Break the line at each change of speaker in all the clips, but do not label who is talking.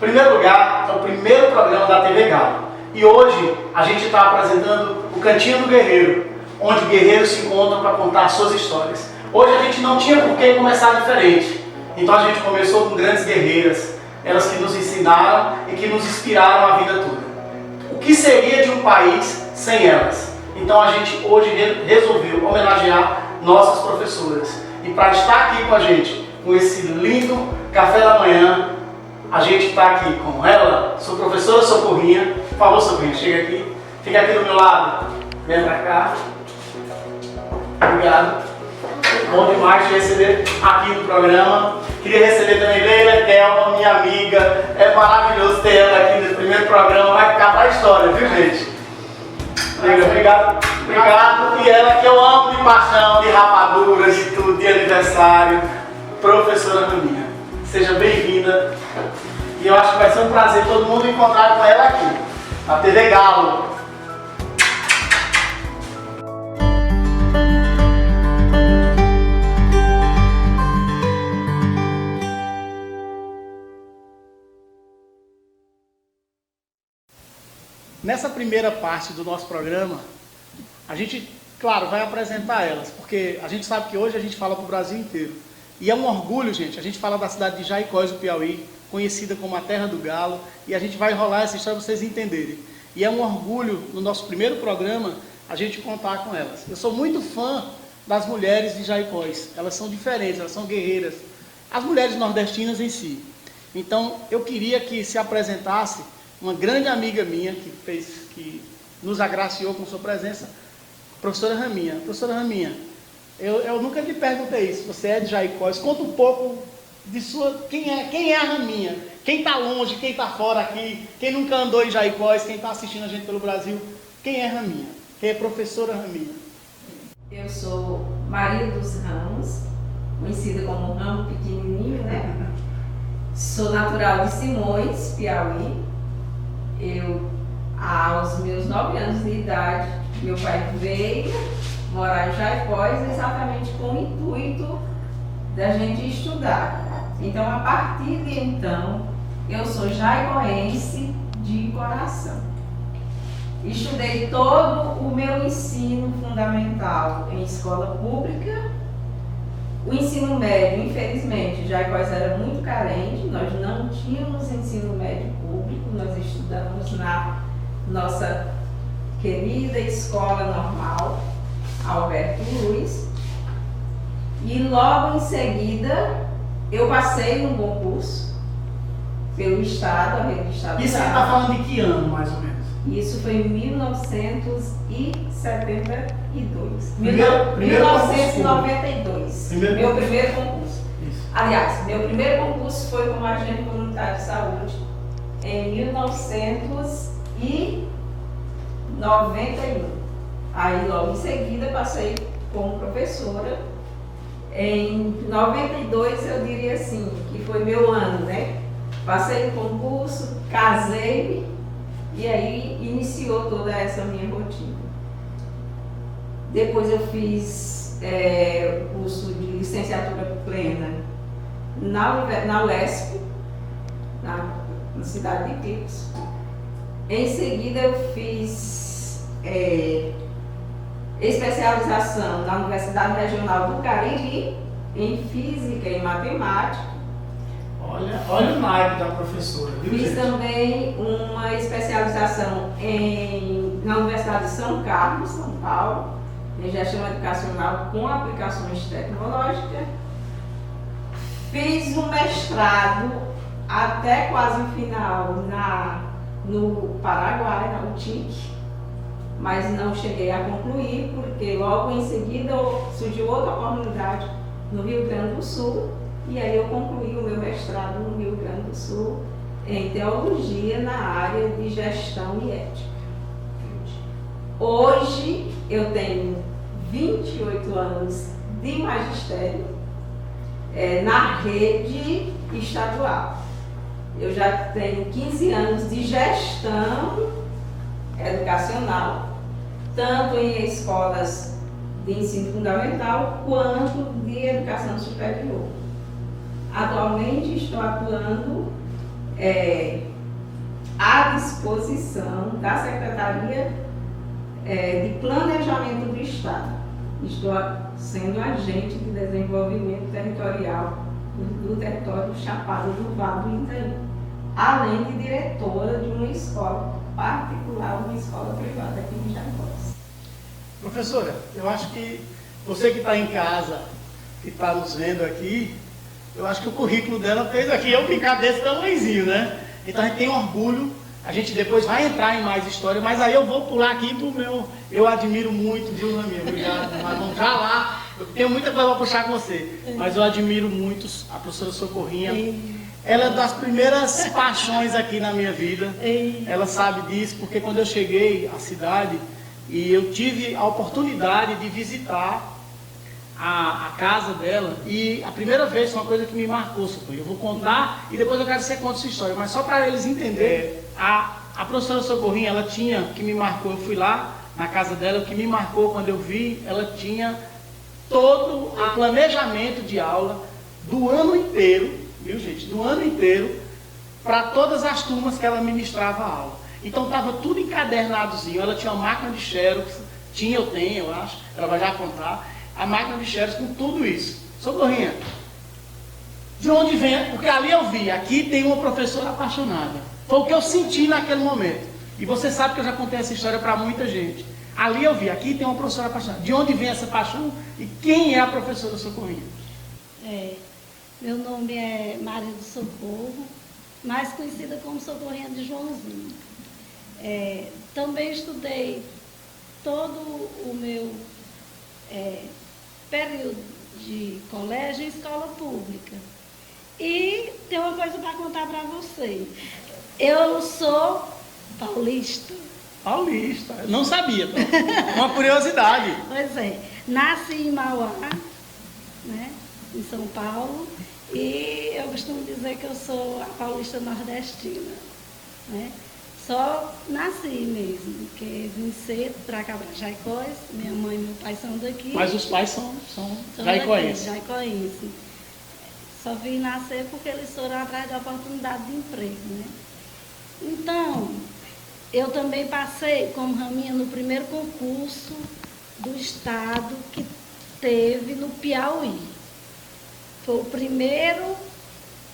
Em primeiro lugar, é o primeiro programa da TV Galo. E hoje a gente está apresentando o Cantinho do Guerreiro, onde guerreiros se encontram para contar suas histórias. Hoje a gente não tinha por que começar diferente. Então a gente começou com grandes guerreiras, elas que nos ensinaram e que nos inspiraram a vida toda. O que seria de um país sem elas? Então a gente hoje resolveu homenagear nossas professoras. E para estar aqui com a gente, com esse lindo café da manhã, a gente está aqui com ela, sua professora Socorrinha. Por favor, Socorrinha, chega aqui. Fica aqui do meu lado. Vem para cá. Obrigado. Bom demais te receber aqui no programa. Queria receber também Leila Kelma, minha amiga. É maravilhoso ter ela aqui no primeiro programa. Vai ficar para a história, viu, gente? Leila, obrigado. Obrigado. E ela que eu amo de paixão, de rapadura, de tudo, de aniversário. Professora Raminha. Seja bem-vinda. E eu acho que vai ser um prazer todo mundo encontrar com ela aqui, na TV Galo. Nessa primeira parte do nosso programa, a gente, claro, vai apresentar elas, porque a gente sabe que hoje a gente fala para o Brasil inteiro. E é um orgulho, gente, a gente fala da cidade de Jaicós do Piauí, conhecida como a Terra do Galo, e a gente vai enrolar essa história para vocês entenderem. E é um orgulho, no nosso primeiro programa, a gente contar com elas. Eu sou muito fã das mulheres de Jaicós, elas são diferentes, elas são guerreiras, as mulheres nordestinas em si. Então, eu queria que se apresentasse uma grande amiga minha, que nos agraciou com sua presença, a professora Raminha. Professora Raminha, eu nunca lhe perguntei isso, você é de Jaicós, conta um pouco de sua, quem é a Raminha, quem está longe, quem está fora aqui, quem nunca andou em Jaicós, quem está assistindo a gente pelo Brasil, quem é Raminha, quem é professora Raminha?
Eu sou Maria dos Ramos, conhecida como Ramo Pequenininho, né? Sou natural de Simões, Piauí. Aos meus 9 anos de idade, meu pai veio morar em Jaicós exatamente com o intuito da gente estudar. Então, a partir de então, eu sou jaicoense de coração. Estudei todo o meu ensino fundamental em escola pública. O ensino médio, infelizmente, Jaicós era muito carente, nós não tínhamos ensino médio público, nós estudamos na nossa querida escola normal, Alberto Luiz, e logo em seguida eu passei num concurso pelo Estado, a rede do Estado.
Isso você está falando de que ano, mais ou menos?
Isso foi em 1972.
Primeiro
1992. Meu primeiro concurso.
Isso.
Aliás, meu primeiro concurso foi como agente comunitário de saúde em 1991. Aí logo em seguida passei como professora. Em 92 eu diria assim, que foi meu ano, né? Passei no concurso, casei-me e aí iniciou toda essa minha rotina. Depois eu fiz curso de licenciatura plena na UESP, na cidade de Eclipse. Em seguida eu fiz especialização na Universidade Regional do Cariri, em Física e Matemática.
Olha o naipe da professora, viu,
Fiz
gente?
também uma especialização na Universidade de São Carlos, São Paulo, em gestão educacional com aplicações tecnológicas. Fiz um mestrado até quase o final no Paraguai, na UTIC, mas não cheguei a concluir porque logo em seguida surgiu outra oportunidade no Rio Grande do Sul e aí eu concluí o meu mestrado no Rio Grande do Sul em teologia na área de gestão e ética. Hoje eu tenho 28 anos de magistério na rede estadual. Eu já tenho 15 anos de gestão educacional, tanto em escolas de ensino fundamental quanto de educação superior. Atualmente estou atuando à disposição da Secretaria de Planejamento do Estado. Estou sendo agente de desenvolvimento territorial do território Chapada do Vale do Itaim, além de diretora de uma escola particular, uma escola privada aqui em Jacóis.
Professora, eu acho que você que está em casa, que está nos vendo aqui, eu acho que o currículo dela fez aqui eu ficar desse tamanhozinho, né? Então a gente tem orgulho, a gente depois vai entrar em mais história, mas aí eu vou pular aqui pro meu... Eu admiro muito, viu, Ramiro? Obrigado, mas vamos já lá. Eu tenho muita coisa para puxar com você, mas eu admiro muito a professora Socorrinha. Ela é das primeiras paixões aqui na minha vida. Ela sabe disso, porque quando eu cheguei à cidade e eu tive a oportunidade de visitar a casa dela, e a primeira vez foi uma coisa que me marcou, Socorrinha. Eu vou contar e depois eu quero que você conte sua história, mas só para eles entenderem. A professora Socorrinha, ela tinha, que me marcou, eu fui lá na casa dela, o que me marcou quando eu vi, ela tinha todo o planejamento de aula do ano inteiro, viu gente, do ano inteiro, para todas as turmas que ela ministrava a aula. Então estava tudo encadernadozinho, ela tinha uma máquina de xerox, eu tenho, eu acho, ela vai já contar, a máquina de xerox com tudo isso. Socorrinha, de onde vem? Porque ali eu vi, aqui tem uma professora apaixonada. Foi o que eu senti naquele momento. E você sabe que eu já contei essa história para muita gente. Ali eu vi, aqui tem uma professora apaixonada. De onde vem essa paixão e quem é a professora Socorrinha?
Meu nome é Maria do Socorro, mais conhecida como Socorrinha de Joãozinho. Também estudei todo o meu período de colégio em escola pública. E tem uma coisa para contar para vocês. Eu sou paulista.
Paulista, não sabia, uma curiosidade.
Pois é, nasci em Mauá, né, em São Paulo, e eu costumo dizer que eu sou a paulista nordestina, né? Só nasci mesmo, porque vim cedo para cá, para Jacóis, minha mãe e meu pai são daqui.
Mas os pais são jaicoenses.
Jaicoenses. Só vim nascer porque eles foram atrás de oportunidade de emprego, né? Então, eu também passei como Raminha no primeiro concurso do estado que teve no Piauí. Foi o primeiro,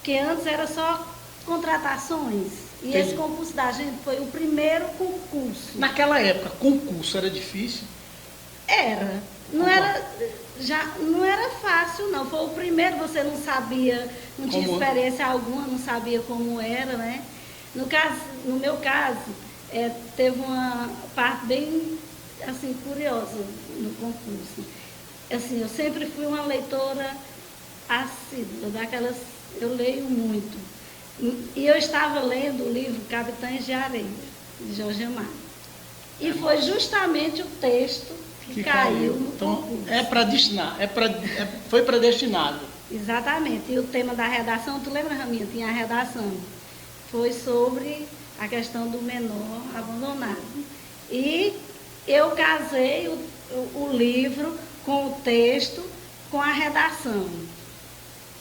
que antes era só contratações. E
Entendi.
esse concurso da gente foi o primeiro concurso.
Naquela época, concurso era difícil?
Era. Não era fácil, não. Foi o primeiro, você não sabia, não tinha experiência alguma, não sabia como era, né? No meu caso, teve uma parte bem, assim, curiosa no concurso. Assim, eu sempre fui uma leitora assídua, eu leio muito. E eu estava lendo o livro Capitães de Areia, de Jorge Amado. E foi justamente o texto que caiu no concurso. Foi predestinado. Exatamente. E o tema da redação, tu lembra, Raminha? Tinha a redação. Foi sobre a questão do menor abandonado. E eu casei o livro com o texto, com a redação.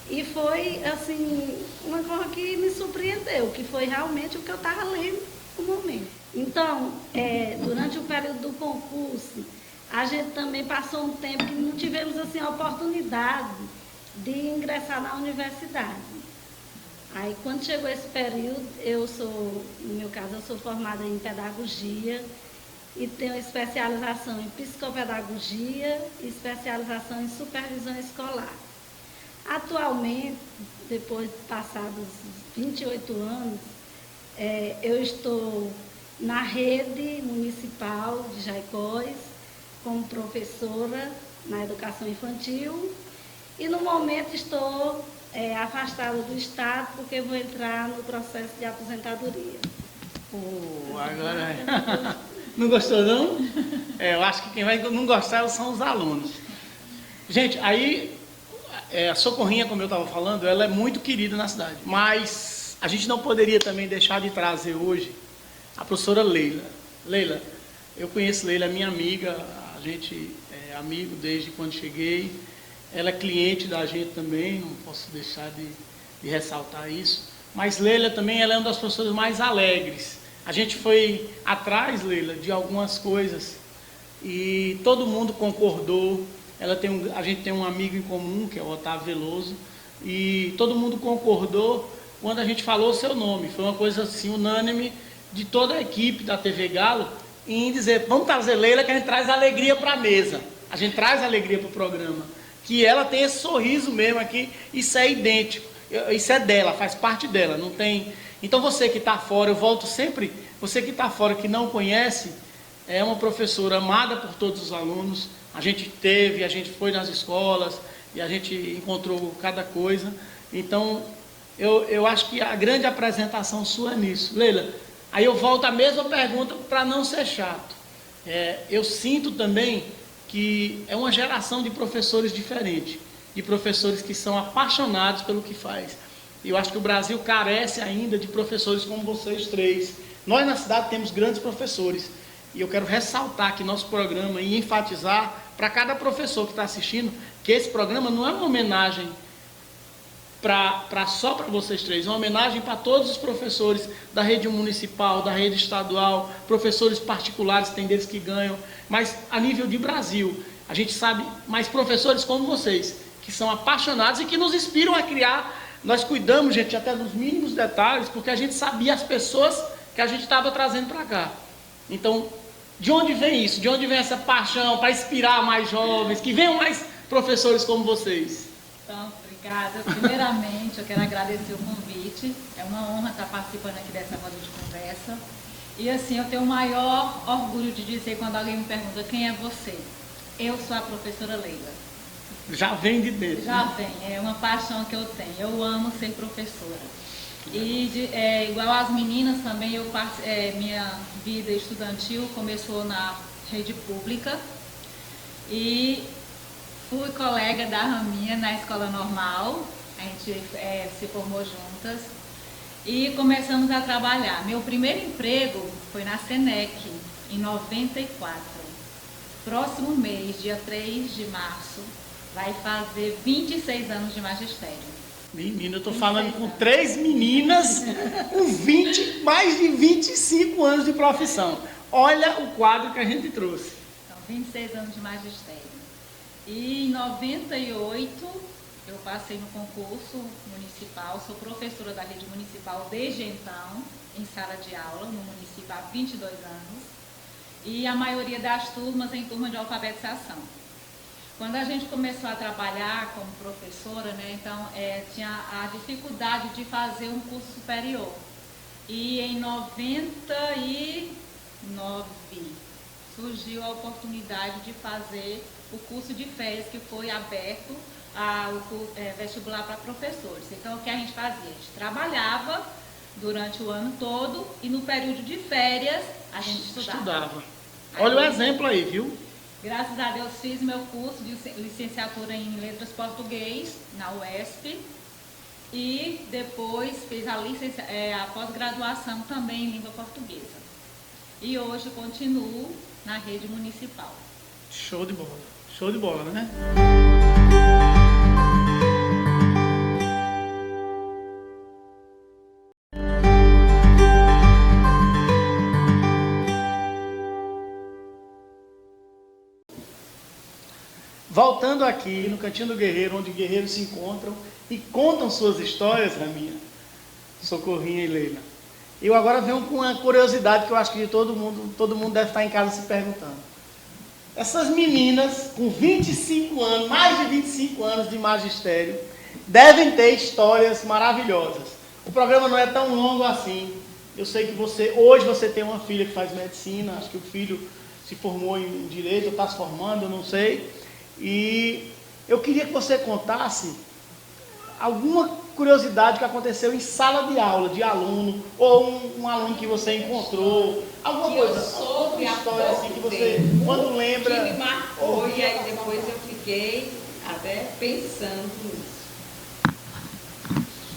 E foi, assim, uma coisa que me surpreendeu, que foi realmente o que eu estava lendo no momento. Então, durante o período do concurso, a gente também passou um tempo que não tivemos, assim, a oportunidade de ingressar na universidade. Aí, quando chegou esse período, no meu caso, eu sou formada em pedagogia e tenho especialização em psicopedagogia e especialização em supervisão escolar. Atualmente, depois de passados 28 anos, eu estou na rede municipal de Jacóis como professora na educação infantil e, no momento, estou afastada do Estado porque vou entrar no processo de aposentadoria.
Agora... Não gostou, não? Eu acho que quem vai não gostar são os alunos. Gente, aí, a Socorrinha, como eu estava falando, ela é muito querida na cidade. Mas a gente não poderia também deixar de trazer hoje a professora Leila. Leila, eu conheço Leila, minha amiga, a gente é amigo desde quando cheguei. Ela é cliente da gente também, não posso deixar de ressaltar isso. mas Leila também ela é uma das professoras mais alegres. A gente foi atrás, Leila, de algumas coisas e todo mundo concordou. A gente tem um amigo em comum, que é o Otávio Veloso, e todo mundo concordou quando a gente falou o seu nome. Foi uma coisa assim unânime de toda a equipe da TV Galo em dizer, vamos trazer Leila que a gente traz alegria para a mesa. A gente traz alegria para o programa. Que ela tem esse sorriso mesmo aqui, isso é idêntico. Isso é dela, faz parte dela, não tem... Então você que está fora, eu volto sempre, você que está fora, que não conhece, é uma professora amada por todos os alunos. A gente foi nas escolas e a gente encontrou cada coisa. Então, eu acho que a grande apresentação sua é nisso. Leila, aí eu volto à mesma pergunta para não ser chato. Eu sinto também que é uma geração de professores diferente, de professores que são apaixonados pelo que faz. E eu acho que o Brasil carece ainda de professores como vocês três. Nós na cidade temos grandes professores. E eu quero ressaltar aqui nosso programa e enfatizar para cada professor que está assistindo que esse programa não é uma homenagem só para vocês três, é uma homenagem para todos os professores da rede municipal, da rede estadual, professores particulares, tem deles que ganham, mas a nível de Brasil, a gente sabe, mas professores como vocês, que são apaixonados e que nos inspiram a criar. Nós cuidamos, gente, até dos mínimos detalhes, porque a gente sabia as pessoas que a gente estava trazendo para cá. Então, de onde vem isso? De onde vem essa paixão para inspirar mais jovens, que venham mais professores como vocês?
Então, obrigada. Primeiramente, eu quero agradecer o convite. É uma honra estar participando aqui dessa roda de conversa. E assim, eu tenho o maior orgulho de dizer quando alguém me pergunta quem é você. Eu sou a professora Leila.
Já vem de dentro.
Já vem, é uma paixão que eu tenho. Eu amo ser professora. E igual as meninas também, minha vida estudantil começou na rede pública e fui colega da Raminha na escola normal, a gente se formou juntas e começamos a trabalhar. Meu primeiro emprego foi na Senec, em 94. Próximo mês, dia 3 de março, vai fazer 26 anos de magistério.
Menina, eu estou falando com 3 meninas com mais de 25 anos de profissão. Olha o quadro que a gente trouxe.
Então, 26 anos de magistério. E em 98, eu passei no concurso municipal, sou professora da rede municipal desde então, em sala de aula, no município há 22 anos. E a maioria das turmas em turma de alfabetização. Quando a gente começou a trabalhar como professora, né, então tinha a dificuldade de fazer um curso superior. E em 99 surgiu a oportunidade de fazer o curso de férias, que foi aberto o vestibular para professores. Então o que a gente fazia? A gente trabalhava durante o ano todo e no período de férias a gente estudava.
Olha o exemplo aí, viu?
Graças a Deus fiz meu curso de licenciatura em Letras Português na UESP e depois fiz a pós-graduação também em Língua Portuguesa. E hoje continuo na rede municipal.
Show de bola, né? Voltando aqui no Cantinho do Guerreiro, onde guerreiros se encontram e contam suas histórias, Raminha, Socorrinha e Leila. Eu agora venho com uma curiosidade que eu acho que todo mundo deve estar em casa se perguntando. Essas meninas com 25 anos, mais de 25 anos de magistério, devem ter histórias maravilhosas. O programa não é tão longo assim. Eu sei que hoje você tem uma filha que faz medicina, acho que o filho se formou em direito, ou está se formando, eu não sei. E eu queria que você contasse alguma curiosidade que aconteceu em sala de aula de aluno, ou um aluno que você encontrou, alguma coisa, alguma história assim que você, quando lembra...
Que me marcou, e aí depois eu fiquei até pensando nisso.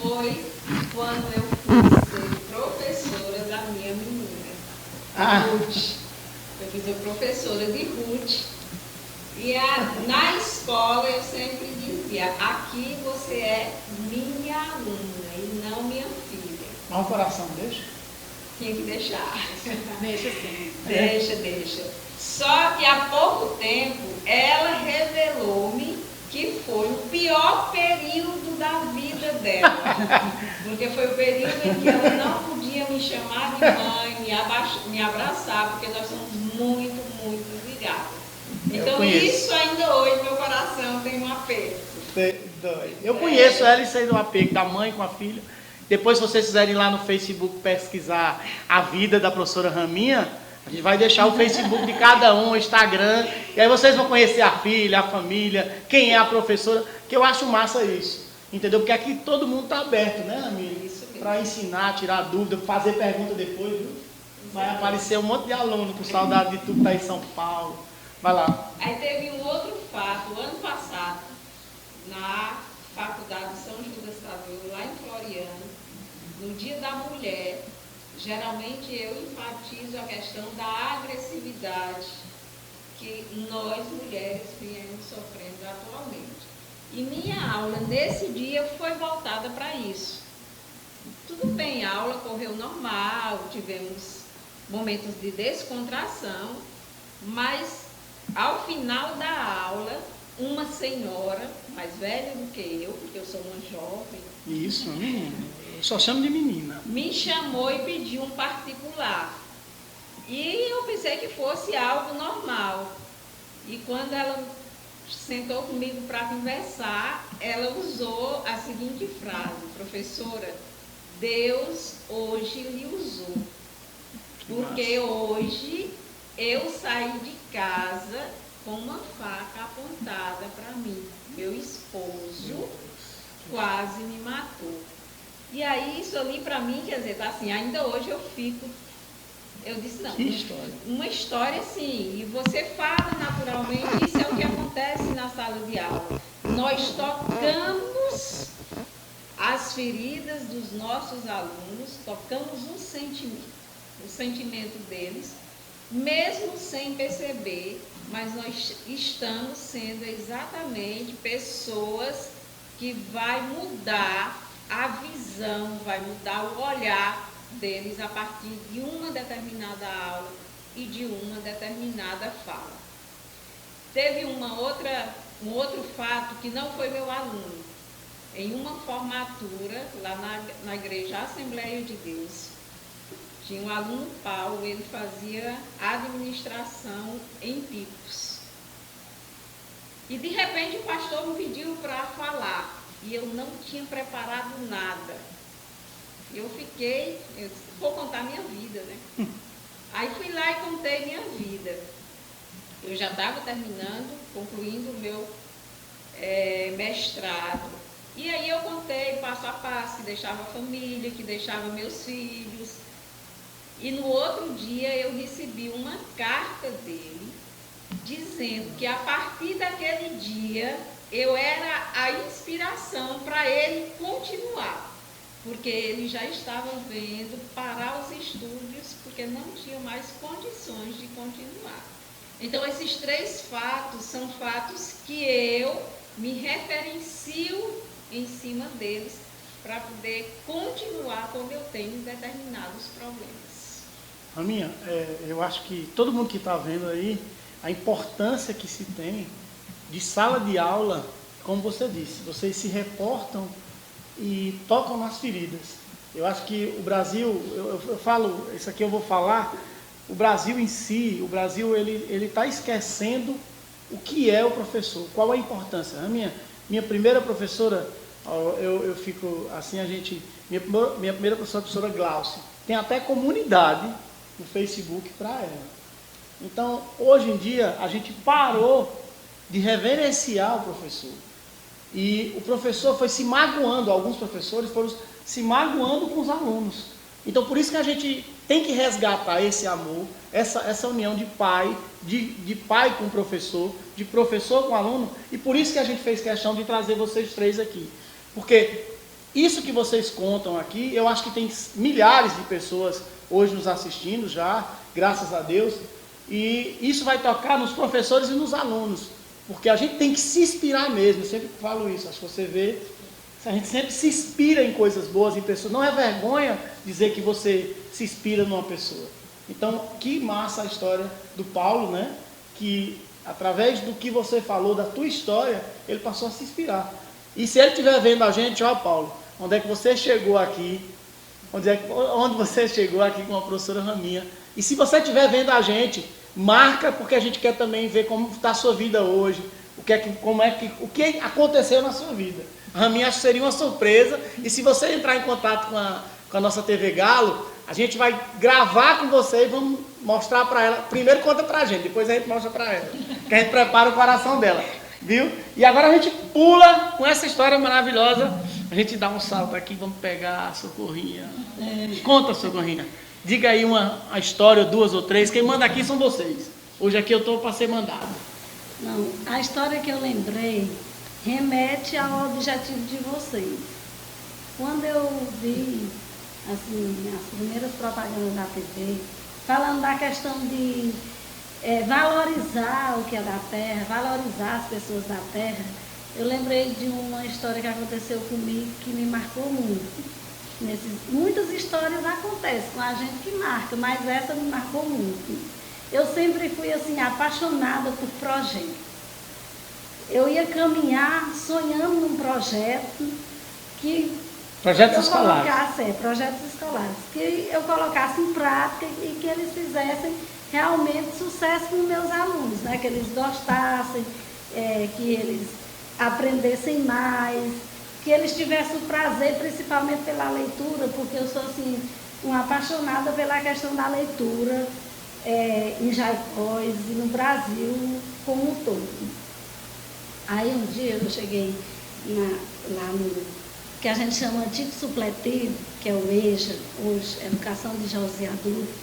Foi quando eu fui ser professora da minha menina, Ruth. Eu fui ser professora de Ruth. E na escola eu sempre dizia, aqui você é minha aluna e não minha filha.
Mas o coração deixa?
Tinha que deixar.
Deixa sim.
Deixa. Só que há pouco tempo ela revelou-me que foi o pior período da vida dela. Porque foi o período em que ela não podia me chamar de mãe, me abraçar, porque nós somos muito ligados. Então isso ainda hoje meu coração tem um apego.
Eu conheço ela e sei do apego da mãe com a filha. Depois, se vocês quiserem ir lá no Facebook pesquisar a vida da professora Raminha, a gente vai deixar o Facebook de cada um, o Instagram, e aí vocês vão conhecer a filha, a família, quem é a professora, que eu acho massa isso, entendeu? Porque aqui todo mundo está aberto, né, Raminha? Para ensinar, tirar dúvida, fazer pergunta depois, viu? Vai aparecer um monte de aluno com saudade de tu que está em São Paulo. Vai lá.
Aí teve um outro fato, ano passado, na Faculdade de São Judas Tadeu, lá em Floriano, no Dia da Mulher, geralmente eu enfatizo a questão da agressividade que nós mulheres viemos sofrendo atualmente. E minha aula nesse dia foi voltada para isso. Tudo bem, a aula correu normal, tivemos momentos de descontração, mas ao final da aula, uma senhora, mais velha do que eu, porque eu sou uma jovem.
Isso, menina. Eu só chamo de menina.
Me chamou e pediu um particular. E eu pensei que fosse algo normal. E quando ela sentou comigo para conversar, ela usou a seguinte frase: professora, Deus hoje lhe usou. Porque hoje eu saí de casa com uma faca apontada para mim. Meu esposo quase me matou. E aí isso ali para mim, quer dizer, tá assim, ainda hoje eu disse, não,
que história.
Uma história assim, e você fala naturalmente, isso é o que acontece na sala de aula. Nós tocamos as feridas dos nossos alunos, tocamos o sentimento deles, mesmo sem perceber, mas nós estamos sendo exatamente pessoas que vai mudar a visão, vai mudar o olhar deles a partir de uma determinada aula e de uma determinada fala. Teve um outro fato que não foi meu aluno. Em uma formatura, lá na Igreja Assembleia de Deus, tinha um aluno Paulo, ele fazia administração em picos. E de repente o pastor me pediu para falar. E eu não tinha preparado nada. Eu disse, vou contar minha vida, né? Aí fui lá e contei minha vida. Eu já estava concluindo o meu mestrado. E aí eu contei passo a passo, que deixava a família, que deixava meus filhos. E no outro dia eu recebi uma carta dele, dizendo que a partir daquele dia eu era a inspiração para ele continuar, porque ele já estava vendo parar os estudos, porque não tinha mais condições de continuar. Então, esses 3 fatos são fatos que eu me referencio em cima deles para poder continuar quando eu tenho determinados problemas.
Raminha, eu acho que todo mundo que está vendo aí, a importância que se tem de sala de aula, como você disse, vocês se reportam e tocam nas feridas. Eu acho que o Brasil, eu falo, isso aqui eu vou falar, o Brasil em si, ele está esquecendo o que é o professor, qual a importância. A minha primeira professora, eu fico assim, minha primeira professora Glaucia, tem até comunidade no Facebook para ela. Então, hoje em dia, a gente parou de reverenciar o professor. E o professor foi se magoando, alguns professores foram se magoando com os alunos. Então, por isso que a gente tem que resgatar esse amor, essa união de pai, de pai com professor, de professor com aluno, e por isso que a gente fez questão de trazer vocês 3 aqui. Porque isso que vocês contam aqui, eu acho que tem milhares de pessoas hoje nos assistindo já, graças a Deus, e isso vai tocar nos professores e nos alunos. Porque a gente tem que se inspirar mesmo, eu sempre falo isso, acho que você vê, A gente sempre se inspira em coisas boas, em pessoas. Não é vergonha dizer que você se inspira numa pessoa. Então, que massa a história do Paulo, né? Que através do que você falou, da tua história, ele passou a se inspirar. E se ele estiver vendo a gente, ó Paulo, onde é que você chegou aqui? Onde você chegou aqui com a professora Raminha? E se você estiver vendo a gente, marca, porque a gente quer também ver como está a sua vida hoje, o que aconteceu na sua vida. A Raminha, acho que seria uma surpresa. E se você entrar em contato com a nossa TV Galo, a gente vai gravar com você e vamos mostrar para ela. Primeiro conta para a gente, depois a gente mostra para ela. Que a gente prepara o coração dela. Viu? E agora a gente pula com essa história maravilhosa. A gente dá um salto aqui, vamos pegar a Socorrinha. Conta, Socorrinha. Diga aí uma história, 2 ou 3. Quem manda aqui são vocês. Hoje aqui eu estou para ser mandado.
Não, a história que eu lembrei remete ao objetivo de vocês. Quando eu vi assim, as primeiras propagandas da TV, falando da questão de valorizar o que é da terra, valorizar as pessoas da terra, eu lembrei de uma história que aconteceu comigo que me marcou muito. Muitas histórias acontecem com a gente que marca, mas essa me marcou muito. Eu sempre fui assim, apaixonada por projetos. Eu ia caminhar sonhando num projeto que
projetos escolares.
Projetos escolares, que eu colocasse em prática e que eles fizessem realmente sucesso com meus alunos, né? Que eles gostassem, que eles aprendessem mais, que eles tivessem o prazer, principalmente pela leitura, porque eu sou assim, uma apaixonada pela questão da leitura em Jaicós e no Brasil como um todo. Aí um dia eu cheguei lá no que a gente chama antigo supletivo, que é o EJA, hoje, Educação de Jovens e Adultos.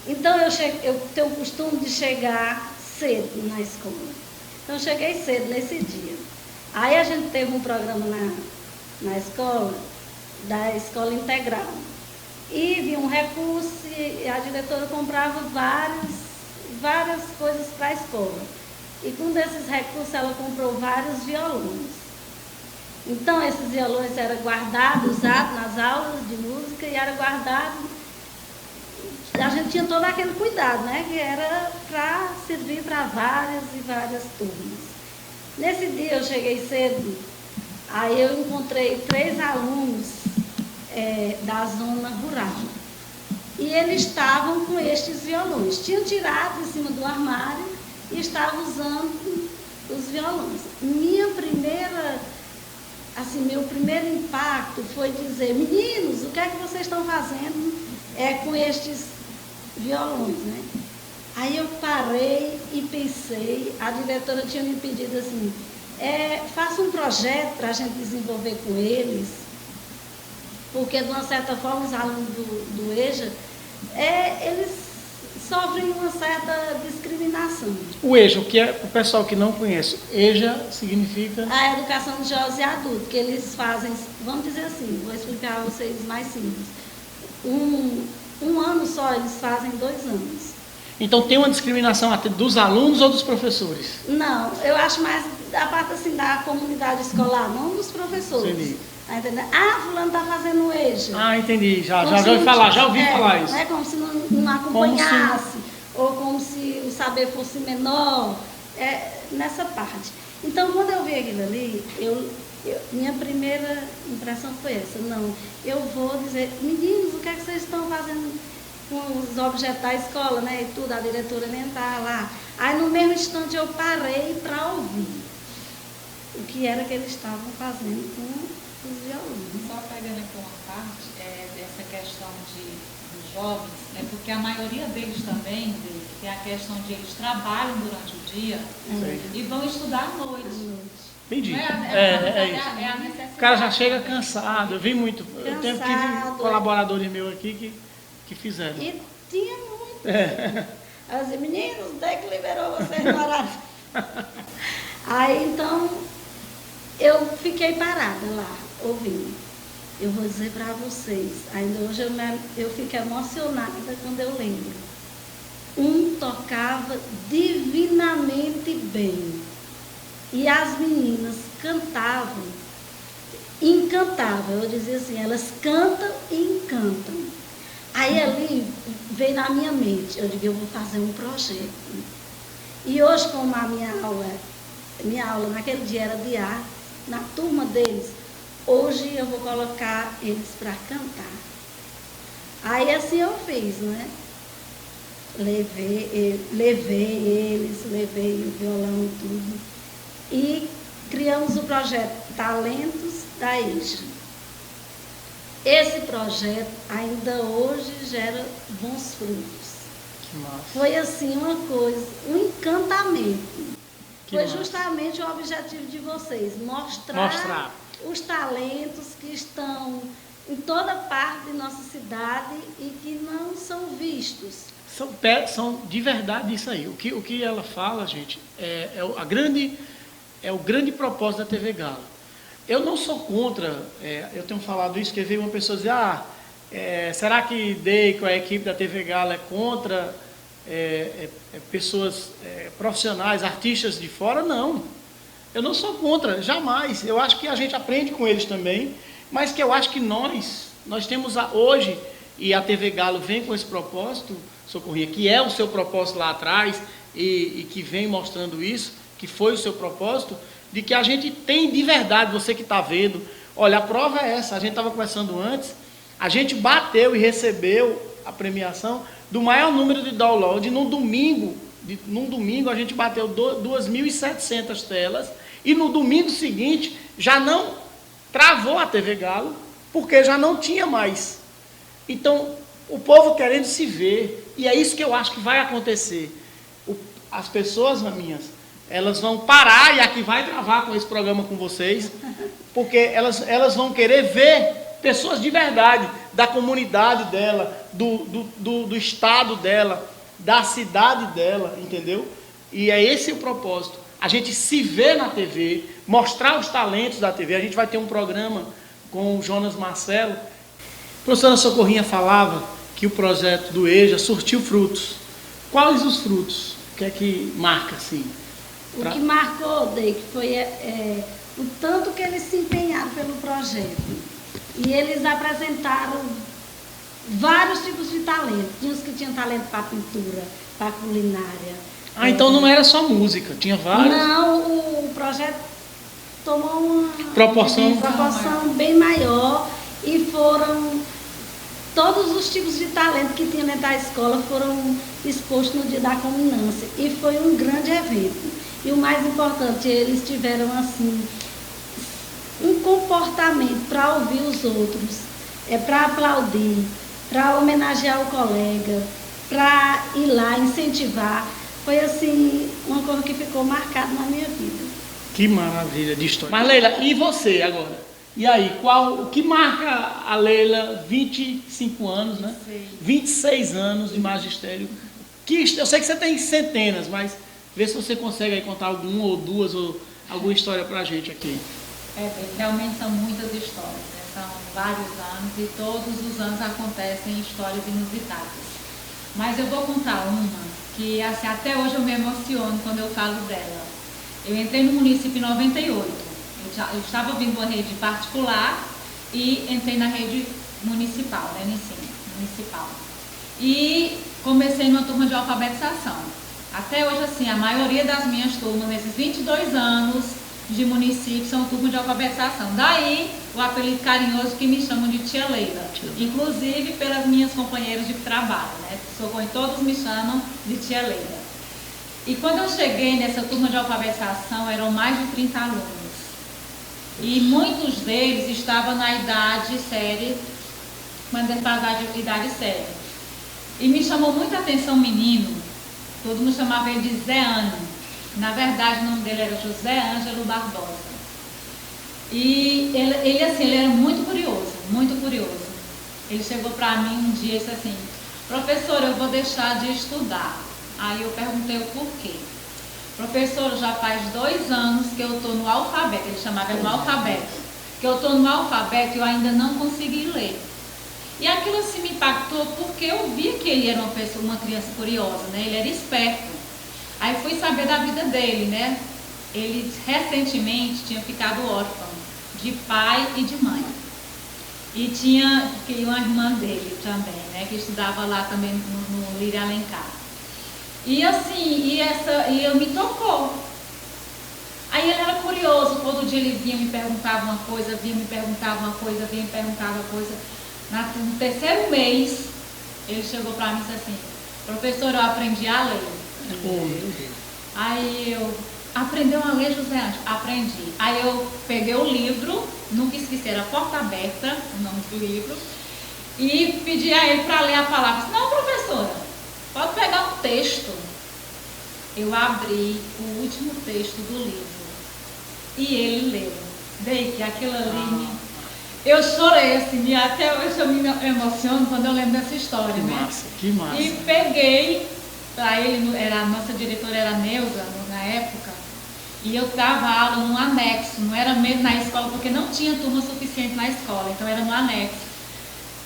Então eu tenho o costume de chegar cedo na escola. Então eu cheguei cedo nesse dia. Aí a gente teve um programa na escola, da escola integral. E vi um recurso e a diretora comprava várias coisas para a escola. E com desses recursos ela comprou vários violões. Então esses violões eram guardados, usados nas aulas de música e era guardado. A gente tinha todo aquele cuidado, né? Que era para servir para várias e várias turmas. Nesse dia eu cheguei cedo, aí eu encontrei 3 alunos da zona rural. E eles estavam com estes violões. Tinham tirado em cima do armário e estavam usando os violões. Meu primeiro impacto foi dizer: meninos, o que é que vocês estão fazendo com estes violões, né? Aí eu parei e pensei, a diretora tinha me pedido assim, faça um projeto para a gente desenvolver com eles, porque de uma certa forma os alunos do EJA, eles sofrem uma certa discriminação.
O EJA, o que é, para o pessoal que não conhece, EJA significa? A
Educação de Jovens e Adultos, que eles fazem, vamos dizer assim, vou explicar a vocês mais simples. Um ano só, eles fazem 2 anos.
Então tem uma discriminação até dos alunos ou dos professores?
Não, eu acho mais da parte assim, da comunidade escolar, não dos professores.
Entendi.
Fulano está fazendo o EJA.
Entendi, já ouvi falar isso.
É como se não acompanhasse, ou como se o saber fosse menor, nessa parte. Então, quando eu vi aquilo ali, minha primeira impressão foi essa: não, eu vou dizer, meninos, o que é que vocês estão fazendo com os objetos da escola, né, e tudo, a diretora nem estava lá. Aí, no mesmo instante, eu parei para ouvir o que era que eles estavam fazendo com os violinos.
Só pegando aqui uma parte dessa questão dos jovens, porque a maioria deles também tem a questão de eles trabalham durante o dia e vão estudar à noite.
Entendi.
Isso.
É a necessidade. O cara já chega cansado. Eu vi muito. Eu tive colaboradores meus aqui que fizeram.
E tinha muito. As meninos, o que liberou vocês no horário? Aí então eu fiquei parada lá, ouvindo. Eu vou dizer para vocês, ainda hoje eu fico emocionada quando eu lembro. Um tocava divinamente bem. E as meninas cantavam. incantável. Eu dizia assim, elas cantam e encantam. Aí ali veio na minha mente, eu digo, eu vou fazer um projeto. E hoje, como a minha aula naquele dia era de arte, na turma deles, hoje eu vou colocar eles para cantar. Aí assim eu fiz, né? Levei eles, levei o violão e tudo. E criamos o projeto Talentos da EJA. Esse projeto ainda hoje gera bons frutos.
Que massa.
Foi assim uma coisa, um encantamento.
Que
Foi
massa.
justamente o objetivo de vocês, mostrar os talentos que estão em toda parte de nossa cidade e que não são vistos.
São de verdade isso aí. O que ela fala, gente, é o grande propósito da TV Galo. Eu não sou contra, eu tenho falado isso, que veio uma pessoa dizer, será que Deico, a equipe da TV Galo, é contra pessoas profissionais, artistas de fora? Não. Eu não sou contra, jamais. Eu acho que a gente aprende com eles também, mas que eu acho que nós temos hoje, e a TV Galo vem com esse propósito, Socorrinha, que é o seu propósito lá atrás, e que vem mostrando isso, que foi o seu propósito, de que a gente tem de verdade, você que está vendo, olha, a prova é essa, a gente estava conversando antes, a gente bateu e recebeu a premiação do maior número de download. Num domingo a gente bateu 2.700 telas, e no domingo seguinte já não travou a TV Galo, porque já não tinha mais. Então, o povo querendo se ver, e é isso que eu acho que vai acontecer. As pessoas, minhas, elas vão parar, e aqui vai travar com esse programa com vocês, porque elas vão querer ver pessoas de verdade, da comunidade dela, do estado dela, da cidade dela, entendeu? E é esse o propósito. A gente se vê na TV, mostrar os talentos da TV. A gente vai ter um programa com o Jonas Marcelo. A professora Socorrinha falava que o projeto do EJA surtiu frutos. Quais os frutos? O que é que marca, assim?
O que marcou, Deico, foi o tanto que eles se empenharam pelo projeto. E eles apresentaram vários tipos de talento. Tinha os que tinham talento para pintura, para culinária.
Então não era só música, tinha vários?
Não, o projeto tomou uma
proporção
bem maior, e foram todos os tipos de talento que tinha dentro da escola foram expostos no dia da culminância. E foi um grande evento. E o mais importante, eles tiveram assim um comportamento para ouvir os outros, para aplaudir, para homenagear o colega, para ir lá, incentivar. Foi assim, uma coisa que ficou marcada na minha vida.
Que maravilha de história. Mas Leila, e você agora? E aí, o que marca a Leila, 25 anos, né? 26 anos de magistério? Eu sei que você tem centenas, mas vê se você consegue aí contar alguma ou duas ou alguma história pra gente aqui.
Realmente são muitas histórias, né? São vários anos e todos os anos acontecem histórias inusitadas. Mas eu vou contar uma que assim, até hoje eu me emociono quando eu falo dela. Eu entrei no município em 98. Eu estava vindo uma rede particular e entrei na rede municipal, né, no ensino municipal. E comecei numa turma de alfabetização. Até hoje, assim, a maioria das minhas turmas, nesses 22 anos de município, são turmas de alfabetização. Daí, o apelido carinhoso que me chamam de Tia Leila. Inclusive pelas minhas companheiras de trabalho, né? Todos me chamam de Tia Leila. E quando eu cheguei nessa turma de alfabetização, eram mais de 30 alunos. E muitos deles estavam na idade séria, idade séria. E me chamou muita atenção um menino, todo mundo chamava ele de Zé Ano. Na verdade, o nome dele era José Ângelo Barbosa. E ele era muito curioso, muito curioso. Ele chegou para mim um dia e disse assim: professora, eu vou deixar de estudar. Aí eu perguntei o porquê. Professora, já faz 2 anos que eu estou no alfabeto, ele chamava no alfabeto, que eu estou no alfabeto e eu ainda não consegui ler. E aquilo assim me impactou porque eu vi que ele era uma criança curiosa, né? Ele era esperto. Aí fui saber da vida dele, né? Ele recentemente tinha ficado órfão de pai e de mãe. E tinha uma irmã dele também, né, que estudava lá também no Lírio Alencar. E assim, e me tocou. Aí ele era curioso, todo dia ele vinha me perguntava uma coisa, vinha me perguntava uma coisa, vinha me perguntava uma coisa. No terceiro mês, ele chegou para mim e disse assim: professor, eu aprendi a ler. Aí eu, aprendeu a ler, José Ângelo? Aprendi. Aí eu peguei o livro, nunca esqueci, era Porta Aberta, o nome do livro, e pedi a ele para ler a palavra. Disse: não, professora, pode pegar um texto. Eu abri o último texto do livro e ele leu. Daí que aquilo ali, eu chorei assim, e até hoje eu me emociono quando eu lembro dessa história,
que
né?
Massa, que massa.
E peguei, para ele, a nossa diretora era Neuza na época, e eu dava aula num anexo, não era mesmo na escola, porque não tinha turma suficiente na escola, então era no anexo.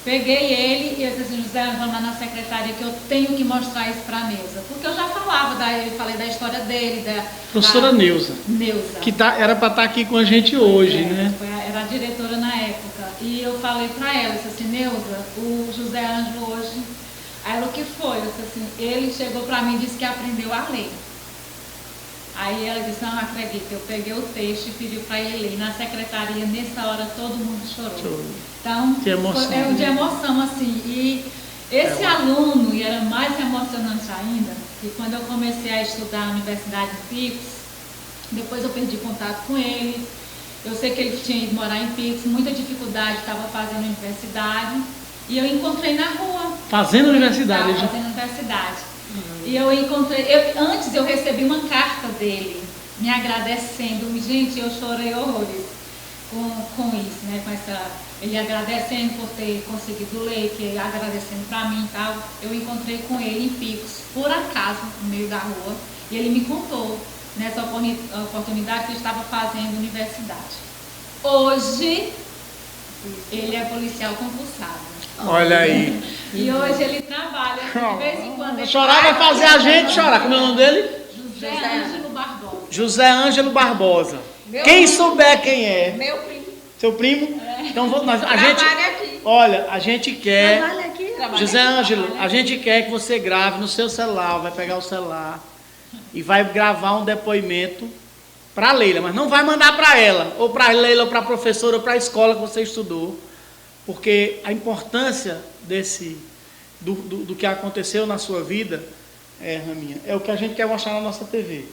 Peguei ele e eu disse assim: José, vamos lá na secretaria que eu tenho que mostrar isso para a Neuza. Porque eu já falava, eu falei da história dele,
professora Neuza.
Neuza.
Que era para estar aqui com a gente hoje, né?
Era a diretora na época. E eu falei para ela, disse assim: Neuza, o José Ângelo hoje... Aí ela, o que foi? Eu disse assim: ele chegou para mim e disse que aprendeu a ler. Aí ela disse: não acredito. Eu peguei o texto e pedi para ele ler. Na secretaria, nessa hora, todo mundo chorou. Então,
que emoção,
foi de emoção, assim. E esse aluno, e era mais emocionante ainda, que quando eu comecei a estudar na Universidade de Picos, depois eu perdi contato com ele. Eu sei que ele tinha ido morar em Picos, muita dificuldade, estava fazendo universidade. E eu encontrei na rua.
Fazendo universidade?
Fazendo universidade. E eu encontrei, antes eu recebi uma carta dele, me agradecendo. Gente, eu chorei horrores com isso, né? Ele agradecendo por ter conseguido ler, que ele agradecendo para mim e tal. Eu encontrei com ele em Picos, por acaso, no meio da rua, e ele me contou nessa oportunidade que ele estava fazendo universidade. Hoje, ele é policial concursado.
Olha aí.
E hoje ele trabalha, de vez em quando.
Chorar vai fazer a gente chorar. Como é o nome dele?
José Ângelo Barbosa.
José Ângelo Barbosa. Quem souber quem é.
Meu primo.
Seu primo?
É.
Então a
Trabalha
gente.
aqui.
Olha, a gente quer.
Trabalha aqui.
José Ângelo, a gente quer que você grave no seu celular, vai pegar o celular e vai gravar um depoimento para Leila, mas não vai mandar para ela, ou para Leila, ou para a professora, ou para a escola que você estudou, porque a importância do que aconteceu na sua vida, Raminha, é o que a gente quer mostrar na nossa TV.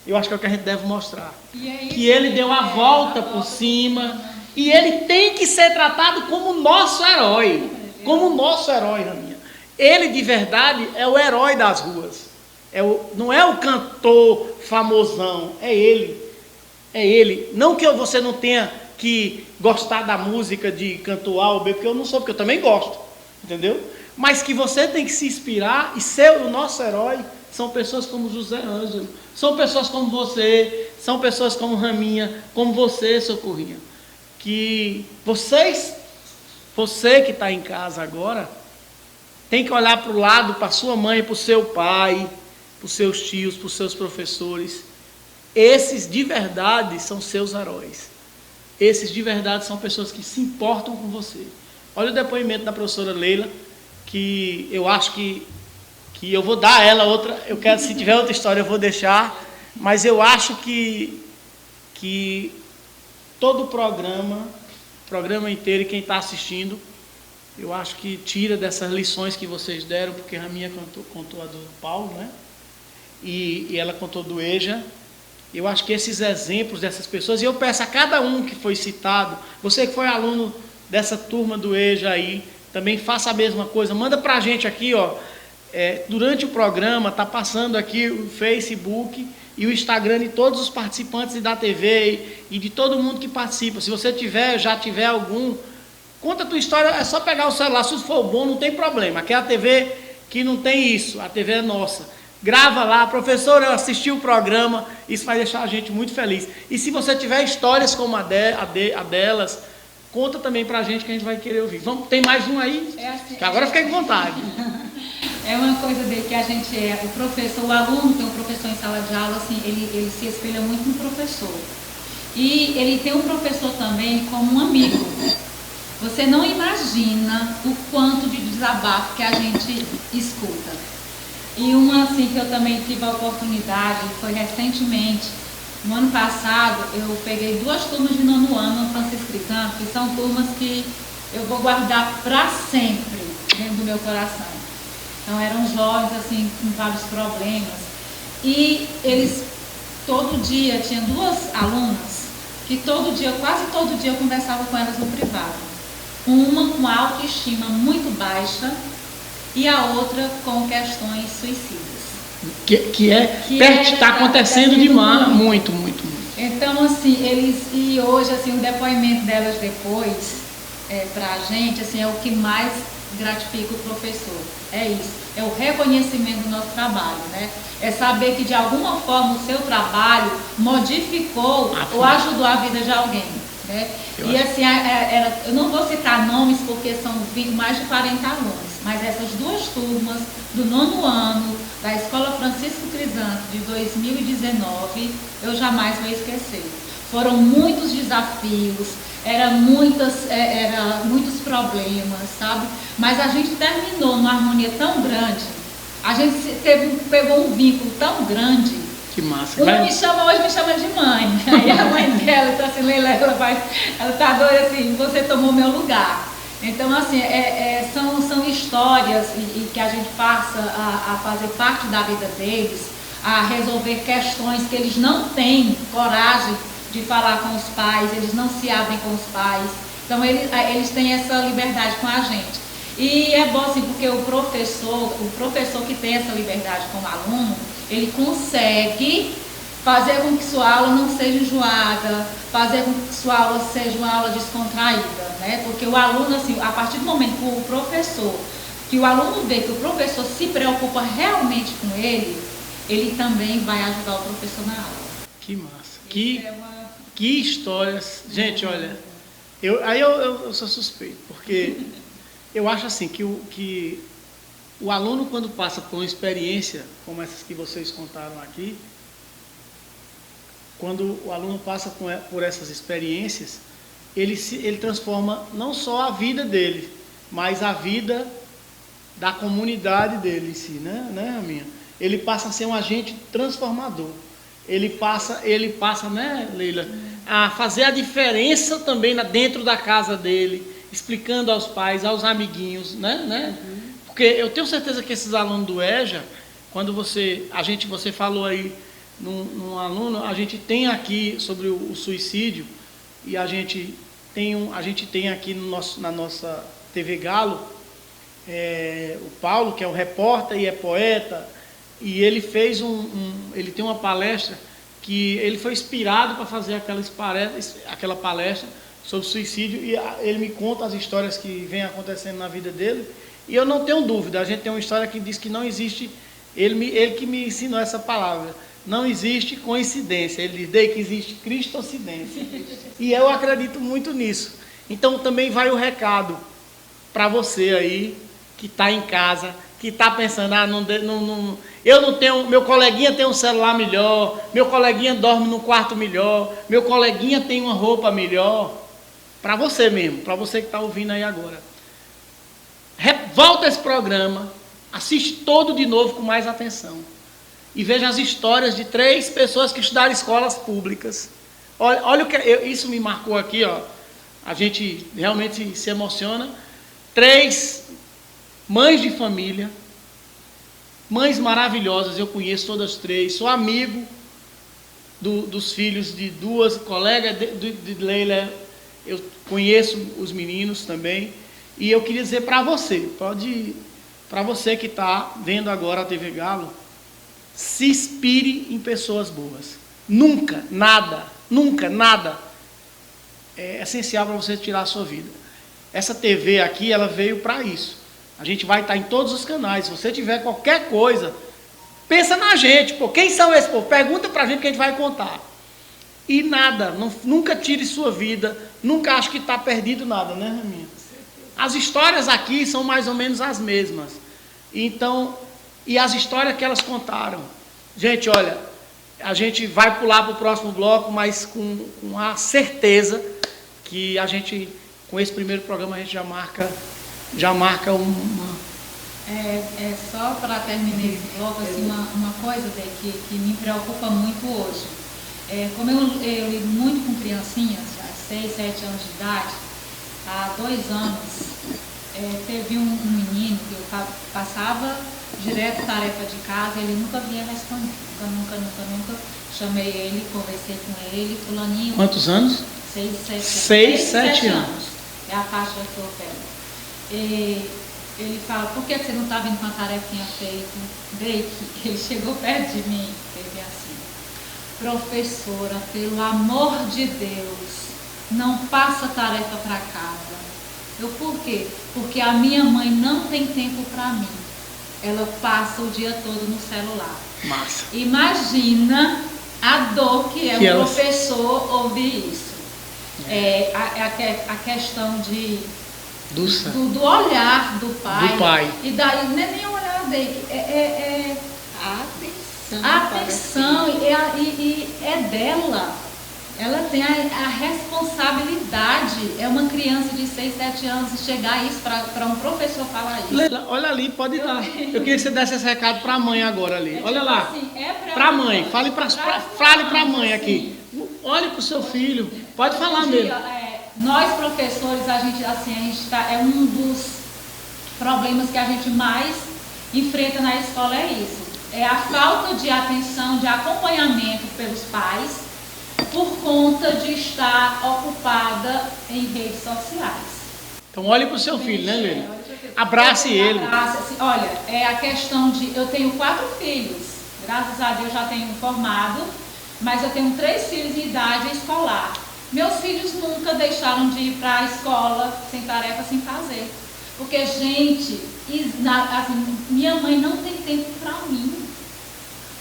Eu acho que é o que a gente deve mostrar. Que ele deu a volta por cima e ele tem que ser tratado como nosso herói. Como nosso herói, Raminha. Ele de verdade é o herói das ruas. Não é o cantor famosão, é ele. É ele. Não que você não tenha que gostar da música de cantor A ou B, porque eu não sou, porque eu também gosto. Entendeu? Mas que você tem que se inspirar e ser o nosso herói. São pessoas como José Ângelo, são pessoas como você, são pessoas como Raminha, como você, Socorrinha. Que você que está em casa agora, tem que olhar para o lado, para sua mãe, para o seu pai, para os seus tios, para os seus professores. Esses de verdade são seus heróis. Esses de verdade são pessoas que se importam com você. Olha o depoimento da professora Leila, que eu acho que eu vou dar a ela outra, eu quero, se tiver outra história eu vou deixar, mas eu acho que todo o programa inteiro, e quem está assistindo, eu acho que tira dessas lições que vocês deram, porque a Raminha contou a do Paulo, né? E ela contou do EJA. Eu acho que esses exemplos dessas pessoas, e eu peço a cada um que foi citado, você que foi aluno dessa turma do EJA aí, também faça a mesma coisa, manda para a gente aqui, ó, durante o programa, está passando aqui o Facebook e o Instagram de todos os participantes da TV e de todo mundo que participa. Se você já tiver algum, conta a tua história, é só pegar o celular, se for bom não tem problema, aqui é a TV que não tem isso, a TV é nossa. Grava lá, professor, eu assisti o programa, isso vai deixar a gente muito feliz. E se você tiver histórias como a delas, conta também pra gente que a gente vai querer ouvir. Tem mais um aí?
Assim,
que agora fiquei com vontade.
É uma coisa dele que a gente o professor, o aluno tem um professor em sala de aula, assim, ele se espelha muito no professor. E ele tem um professor também como um amigo. Você não imagina o quanto de desabafo que a gente escuta. E uma assim que eu também tive a oportunidade foi recentemente, no ano passado, eu peguei 2 turmas de 9º ano no Francisco Crisanto, que são turmas que eu vou guardar para sempre dentro do meu coração. Então eram jovens assim com vários problemas. E eles, todo dia, tinham 2 alunas que todo dia, quase todo dia eu conversava com elas no privado. Uma com autoestima muito baixa e a outra com questões suicidas.
Está acontecendo demais, muito.
Então, assim, e hoje, assim, o depoimento delas depois, para a gente, assim, é o que mais gratifica o professor. É isso, é o reconhecimento do nosso trabalho, né? É saber que, de alguma forma, o seu trabalho modificou ou ajudou a vida de alguém. Né? E assim, eu não vou citar nomes porque são mais de 40 alunos, mas essas 2 turmas do 9º ano da Escola Francisco Crisanto de 2019, eu jamais vou esquecer. Foram muitos desafios, muitos problemas, sabe? Mas a gente terminou numa harmonia tão grande, a gente pegou um vínculo tão grande.
Que massa.
Hoje me chama de mãe. Aí a mãe dela está assim, Leila, ela está doida assim, você tomou meu lugar. Então, assim, são histórias e que a gente passa a fazer parte da vida deles, a resolver questões que eles não têm coragem de falar com os pais, eles não se abrem com os pais. Então, eles têm essa liberdade com a gente. E é bom, assim, porque o professor que tem essa liberdade como aluno, ele consegue fazer com que sua aula não seja enjoada, fazer com que sua aula seja uma aula descontraída, né? Porque o aluno, assim, a partir do momento que o aluno vê que o professor se preocupa realmente com ele também vai ajudar o professor na aula.
Que massa. Que histórias. Gente, olha, eu sou suspeito, porque eu acho assim que o aluno, quando passa por uma experiência como essas que vocês contaram aqui, quando o aluno passa por essas experiências, ele transforma não só a vida dele, mas a vida da comunidade dele em si, né, Raminha? Ele passa a ser um agente transformador. Ele passa, né, Leila, a fazer a diferença também dentro da casa dele, explicando aos pais, aos amiguinhos, né? Porque eu tenho certeza que esses alunos do EJA, quando você falou aí num aluno, a gente tem aqui sobre o suicídio, e a gente tem aqui na nossa TV Galo, o Paulo, que é o repórter e é poeta, e ele fez ele tem uma palestra que ele foi inspirado para fazer aquela palestra sobre suicídio, e ele me conta as histórias que vem acontecendo na vida dele, e eu não tenho dúvida, a gente tem uma história que diz que não existe, ele que me ensinou essa palavra, não existe coincidência, ele diz que existe cristocidência, e eu acredito muito nisso. Então também vai o recado para você aí, que está em casa, que está pensando, eu não tenho, meu coleguinha tem um celular melhor, meu coleguinha dorme num quarto melhor, meu coleguinha tem uma roupa melhor. Para você mesmo, para você que está ouvindo aí agora. Volta esse programa, assiste todo de novo com mais atenção. E veja as histórias de 3 pessoas que estudaram em escolas públicas. Olha o que isso me marcou aqui, ó. A gente realmente se emociona. 3 mães de família, mães maravilhosas, eu conheço todas 3, sou amigo dos filhos de 2 colegas de Leila, eu conheço os meninos também, e eu queria dizer para você, para você que está vendo agora a TV Galo, se inspire em pessoas boas. Nunca nada é essencial para você tirar a sua vida. Essa TV aqui, ela veio para isso. A gente vai estar em todos os canais. Se você tiver qualquer coisa, pensa na gente. Pô, quem são esses povo? Pergunta para a gente que a gente vai contar. E nada, nunca tire sua vida, nunca ache que está perdido nada, né, Raminha? As histórias aqui são mais ou menos as mesmas. Então, e as histórias que elas contaram. Gente, olha, A gente vai pular para o próximo bloco, mas com a certeza que a gente, com esse primeiro programa, a gente já marca uma...
Só para terminar esse bloco, assim, uma coisa que me preocupa muito hoje. Como eu lido muito com criancinhas, já 6, 7 anos de idade, há 2 anos, teve um menino que eu passava direto tarefa de casa, ele nunca vinha responder. Nunca. Chamei ele, conversei com ele, fulaninho.
Quantos anos?
6, 7 anos.
6, 7 anos.
É a faixa que eu pego. Ele fala, por que você não está vindo com a tarefinha feita? Ele chegou perto de mim, teve assim, professora, pelo amor de Deus, não passa tarefa para casa. Eu, por quê? Porque a minha mãe não tem tempo para mim. Ela passa o dia todo no celular.
Massa.
Imagina a dor que é o professor ouvir isso. A questão do olhar do pai. E daí não é nem o olhar dele, a atenção e é dela. Ela tem a responsabilidade. É uma criança de 6, 7 anos chegar isso para um professor falar isso.
Leila, olha ali, pode ir lá. Eu queria que você desse esse recado para a mãe agora ali. Olha lá.
Assim,
para a mãe. Fale para a mãe aqui. Olhe para o seu filho. Pode falar mesmo.
Nós professores, a gente tá, é um dos problemas que a gente mais enfrenta na escola, é isso. É a falta de atenção, de acompanhamento pelos pais, por conta de estar ocupada em redes sociais.
Então olhe para o seu filho, né, Leila? Abrace ele.
Assim, olha, é a questão de... Eu tenho 4 filhos, graças a Deus já tenho formado, mas eu tenho 3 filhos em idade escolar. Meus filhos nunca deixaram de ir para a escola sem tarefa, sem fazer. Porque, gente, assim, minha mãe não tem tempo para mim.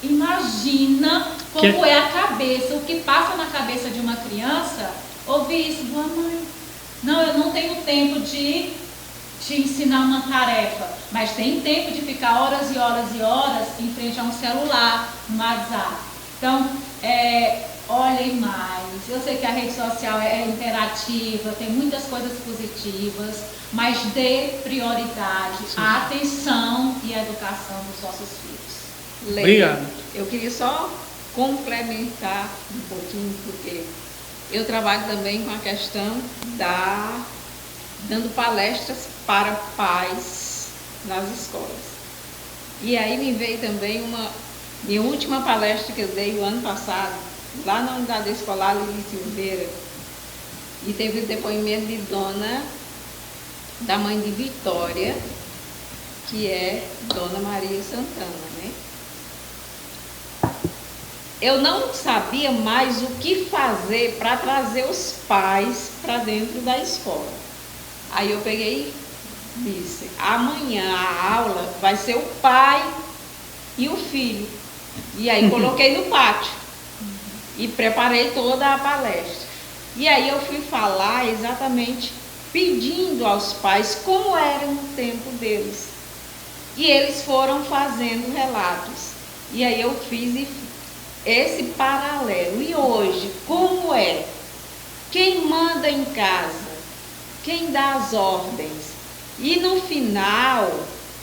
Imagina como é a cabeça, o que passa na cabeça de uma criança ouvir isso. Boa mãe, não, eu não tenho tempo de te ensinar uma tarefa, mas tem tempo de ficar horas e horas e horas em frente a um celular, no WhatsApp. Então, olhem mais. Eu sei que a rede social é interativa, tem muitas coisas positivas, mas dê prioridade à atenção e à educação dos nossos filhos.
Leila,
obrigado.
Eu queria só complementar um pouquinho, porque eu trabalho também com a questão dando palestras para pais nas escolas. E aí me veio também minha última palestra que eu dei o ano passado, lá na unidade escolar Lili Silveira, e teve o depoimento de da mãe de Vitória, que é Dona Maria Santana, né? Eu não sabia mais o que fazer para trazer os pais para dentro da escola. Aí eu peguei e disse, amanhã a aula vai ser o pai e o filho. E aí coloquei no pátio e preparei toda a palestra. E aí eu fui falar exatamente pedindo aos pais como era o tempo deles. E eles foram fazendo relatos. E aí eu fiz esse paralelo. E hoje, como é? Quem manda em casa? Quem dá as ordens? E no final,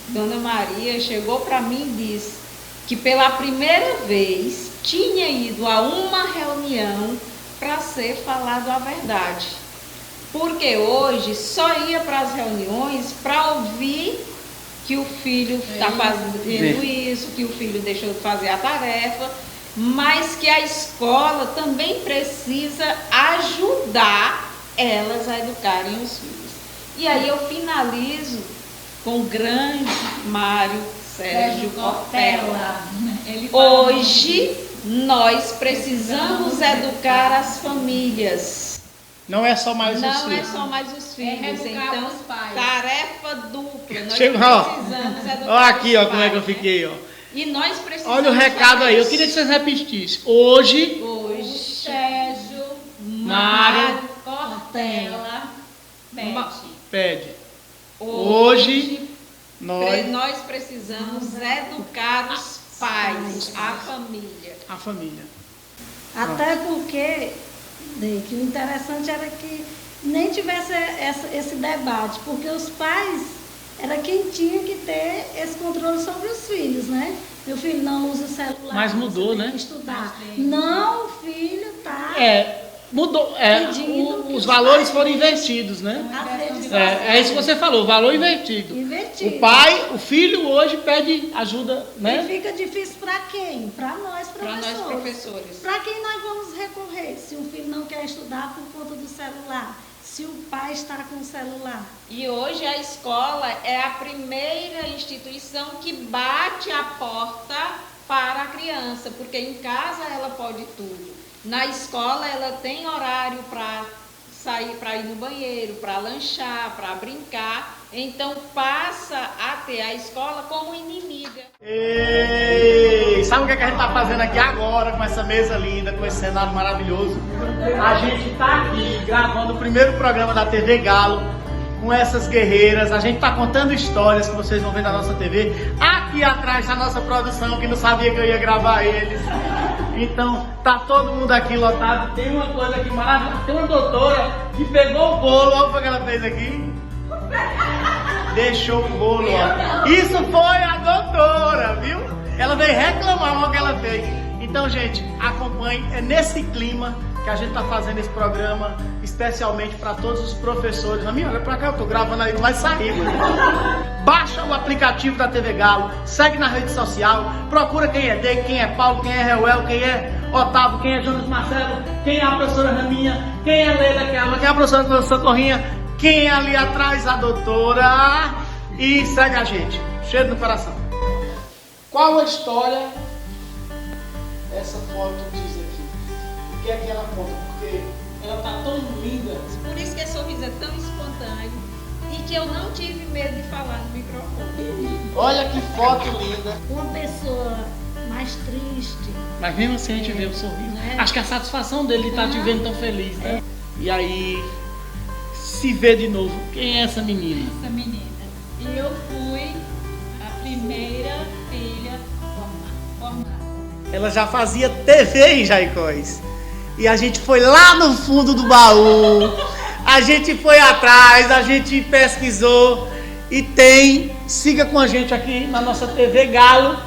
Dona Maria chegou para mim e disse que pela primeira vez tinha ido a uma reunião para ser falado a verdade. Porque hoje só ia para as reuniões para ouvir que o filho está fazendo isso, que o filho deixou de fazer a tarefa, mas que a escola também precisa ajudar elas a educarem os filhos. E aí eu finalizo com o grande Mário Sérgio Cortella. Hoje nós precisamos educar as famílias.
Não é só mais os filhos.
Não é só mais os filhos. Então,
os pais.
tarefa dupla. Nós
precisamos
educar
olha aqui,
os
como é que eu
pais,
fiquei, ó.
E nós precisamos.
Olha o recado aí. Eu queria que vocês repetissem. Hoje,
Sérgio
Mário
Cortella
pede. Hoje nós
precisamos educar os pais, a família.
A família.
Até porque, Ney, que o interessante era que nem tivesse esse debate, porque os pais era quem tinha que ter esse controle sobre os filhos, né? Meu filho não usa o celular.
Mas mudou,
você tem
né?
que estudar. Não, o filho tá.
Mudou.
Pedindo
Os valores foram invertidos, né? É isso que você falou, valor invertido.
Invertido.
O filho hoje pede ajuda, né?
E fica difícil para quem? Para nós,
professores.
Para quem nós vamos recorrer se um filho não quer estudar por conta do celular? Se o pai está com o celular?
E hoje a escola é a primeira instituição que bate a porta para a criança, porque em casa ela pode tudo. Na escola ela tem horário para sair, para ir no banheiro, para lanchar, para brincar. Então passa a ter a escola como inimiga.
Ei, sabe o que a gente está fazendo aqui agora com essa mesa linda, com esse cenário maravilhoso? A gente está aqui gravando o primeiro programa da TV Galo com essas guerreiras. A gente está contando histórias que vocês vão ver na nossa TV. Aqui atrás a nossa produção, que não sabia que eu ia gravar eles. Então, tá todo mundo aqui lotado. Tem uma coisa aqui maravilhosa. Tem uma doutora que pegou o bolo. Olha o que ela fez aqui. Deixou o bolo, ó. Isso foi a doutora, viu? Ela veio reclamar o que ela fez. Então, gente, acompanhe. É nesse clima que a gente está fazendo esse programa, especialmente para todos os professores. A minha, olha pra cá, eu tô gravando aí, não vai sair. Baixa o aplicativo da TV Galo, segue na rede social, procura quem é Dei, quem é Paulo, quem é Reuel, quem é Otávio, quem é Jonas Marcelo, quem é a professora Raminha, quem é Leila, quem é a professora Socorrinha, quem é ali atrás a doutora, e segue a gente, cheio no coração. Qual a história essa foto diz aqui? O que é que ela conta? Porque ela tá tão linda.
Por isso que esse sorriso é tão espontâneo e que eu não tive medo de falar no microfone.
Olha que foto linda.
Uma pessoa mais triste.
Mas mesmo assim a gente vê o sorriso. Acho que a satisfação dele de estar te vendo tão feliz, né? E aí se vê de novo. Quem é essa menina?
Essa menina. E eu fui a primeira filha formada.
Ela já fazia TV em Jaicós. E a gente foi lá no fundo do baú. A gente foi atrás, a gente pesquisou. E tem, siga com a gente aqui na nossa TV Galo.